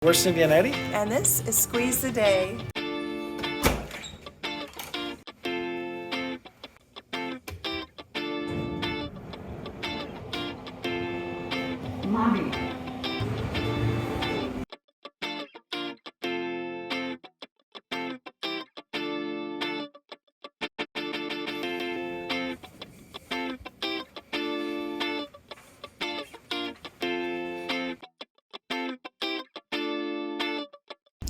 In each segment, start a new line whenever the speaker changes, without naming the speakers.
We're Cindy and Eddie.
And this is Squeeze the Day.
Mommy.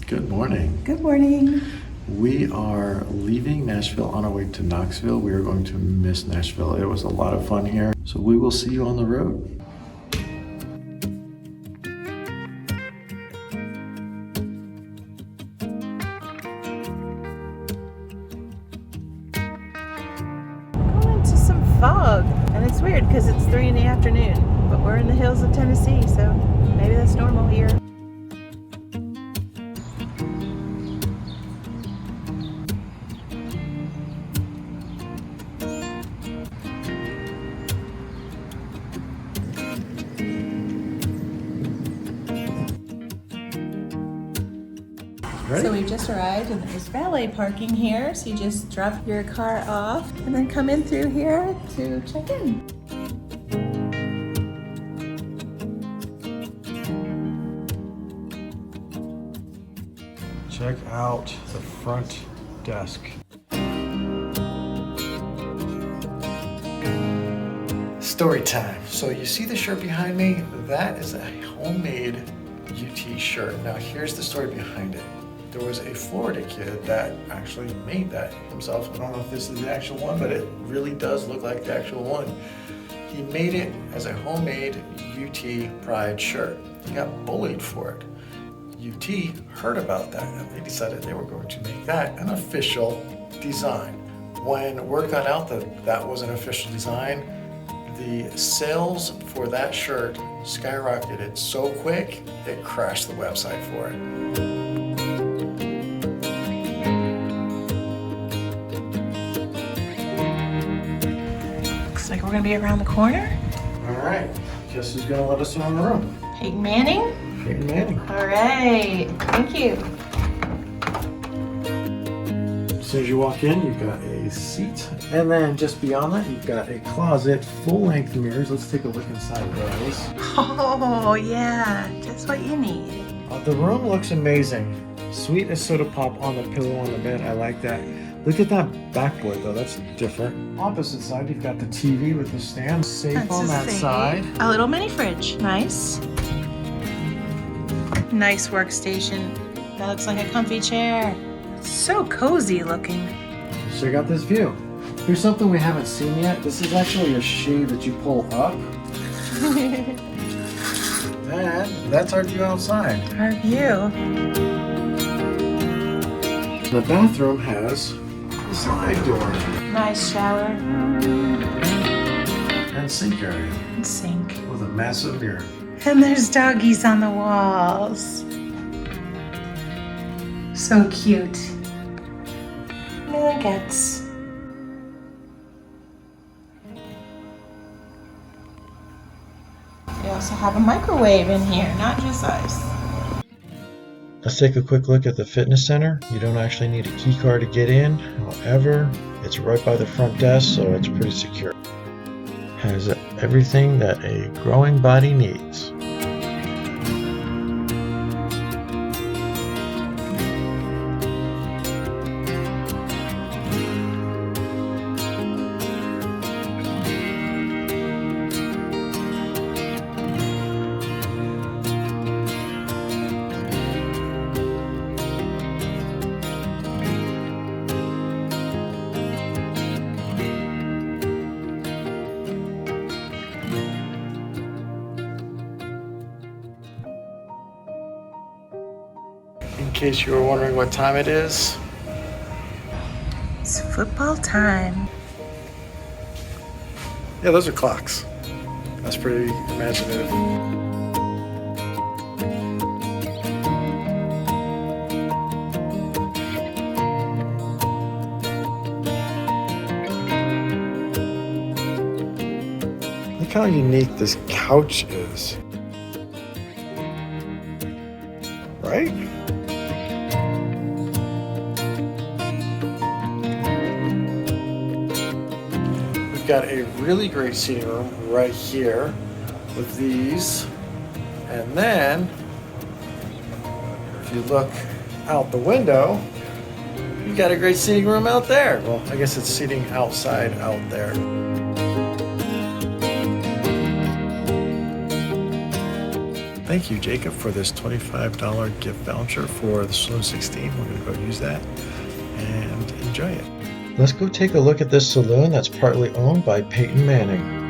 Good morning.
Good morning.
We are leaving Nashville on our way to Knoxville. We are going to miss Nashville. It was a lot of fun here. So we will see you on the road.
Going into some fog, and it's weird because it's 3 in the afternoon, but we're in the hills of Tennessee, so maybe that's normal here.
Ready?
So we've just arrived and there's valet parking here, so you just drop your car off and then come in through here to check in.
Check out the front desk. Story time. So you see the shirt behind me? That is a homemade UT shirt. Now here's the story behind it. There was a Florida kid that actually made that himself. I don't know if this is the actual one, but it really does look like the actual one. He made it as a homemade UT Pride shirt. He got bullied for it. UT heard about that and they decided they were going to make that an official design. When word got out that that was an official design, the sales for that shirt skyrocketed so quick, it crashed the website for it.
Looks like we're gonna be around the corner.
All right, guess who's gonna let us in the room?
Payton Manning.
Payton Manning.
All right, thank you.
As soon as you walk in, you've got a seat, and then just beyond that, you've got a closet, full-length mirrors. Let's take a look inside of those.
Oh yeah, just what you need.
The room looks amazing. Sweet as soda pop on the pillow on the bed. I like that. Look at that backboard though, that's different. Opposite side, you've got the TV with the stand. Safe
That's
on
a
that
safe.
side.
A little mini fridge, nice. Nice workstation. That looks like a comfy chair. So cozy looking.
Let's check out this view. Here's something we haven't seen yet. This is actually a shade that you pull up. And that's our view outside.
Our view.
The bathroom has a slide door
Nice shower
and sink area
and sink.
with a massive mirror.
And there's doggies on the walls. So cute. Nuggets. We also have a microwave in here, not just ice.
Let's take a quick look at the fitness center. You don't actually need a key card to get in. However, it's right by the front desk, so it's pretty secure. Has everything that a growing body needs. In case you were wondering what time it is,
It's football time.
yeah, those are clocks. That's pretty imaginative. Look how unique this couch is. right? We've got a really great seating room right here with these. And then, if you look out the window, you got a great seating room out there. Well, I guess it's seating outside out there. Thank you, Jacob, for this $25 gift voucher for the Saloon 16. We're gonna go use that and enjoy it. Let's go take a look at this saloon that's partly owned by Payton Manning.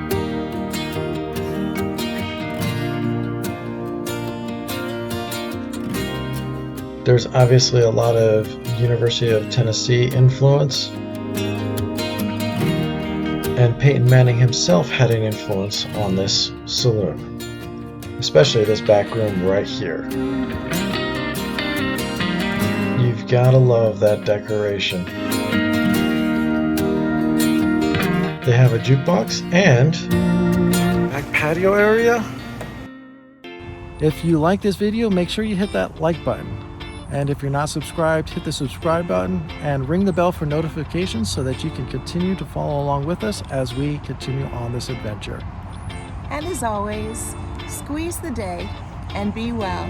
There's obviously a lot of University of Tennessee influence, and Payton Manning himself had an influence on this saloon, especially this back room right here. You've gotta love that decoration. They have a jukebox and back patio area. If you like this video, make sure you hit that like button. And if you're not subscribed, hit the subscribe button and ring the bell for notifications so that you can continue to follow along with us as we continue on this adventure.
And as always, squeeze the day and be well.